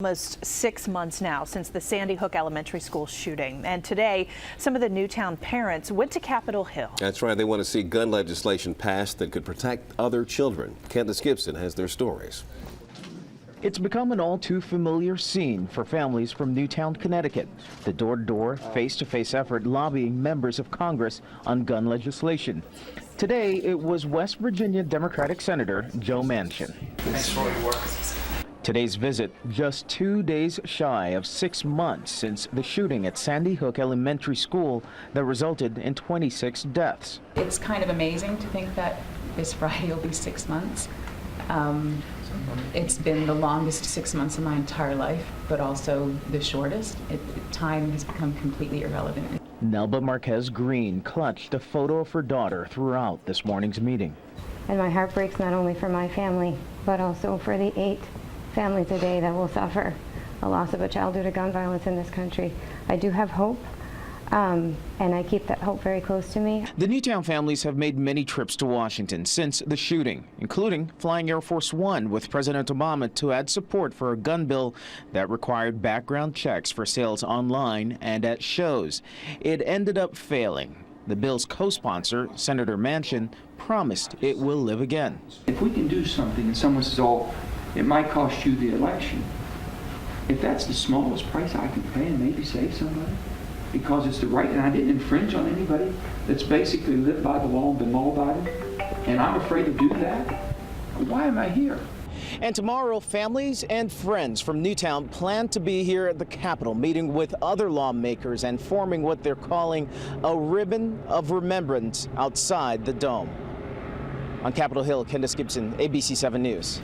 Almost 6 months now since the Sandy Hook Elementary School shooting. And today, some of the Newtown parents went to Capitol Hill. That's right. They want to see gun legislation passed that could protect other children. Candace Gibson has their stories. It's become an all too familiar scene for families from Newtown, Connecticut. The door-to-door, face-to-face effort lobbying members of Congress on gun legislation. Today, it was West Virginia Democratic Senator Joe Manchin. Thanks for your work. Today's visit just 2 days shy of 6 months since the shooting at Sandy Hook Elementary School that resulted in 26 deaths. It's kind of amazing to think that this Friday will be 6 months. It's been the longest 6 months of my entire life, but also the shortest. Time has become completely irrelevant. Nelba Marquez Green clutched a photo of her daughter throughout this morning's meeting. And my heart breaks not only for my family, but also for the 8 families a day that will suffer a loss of a child due to gun violence in this country. I do have hope, and I keep that hope very close to me. The Newtown families have made many trips to Washington since the shooting, including flying Air Force One with President Obama to add support for a gun bill that required background checks for sales online and at shows. It ended up failing. The bill's co-sponsor, Senator Manchin, promised it will live again. If we can do something and someone says, oh, it might cost you the election, if that's the smallest price I can pay and maybe save somebody, because it's the right, and I didn't infringe on anybody that's basically lived by the law and been law-abiding, and I'm afraid to do that, why am I here? And tomorrow, families and friends from Newtown plan to be here at the Capitol, meeting with other lawmakers and forming what they're calling a ribbon of remembrance outside the Dome. On Capitol Hill, Candace Gibson, ABC 7 News.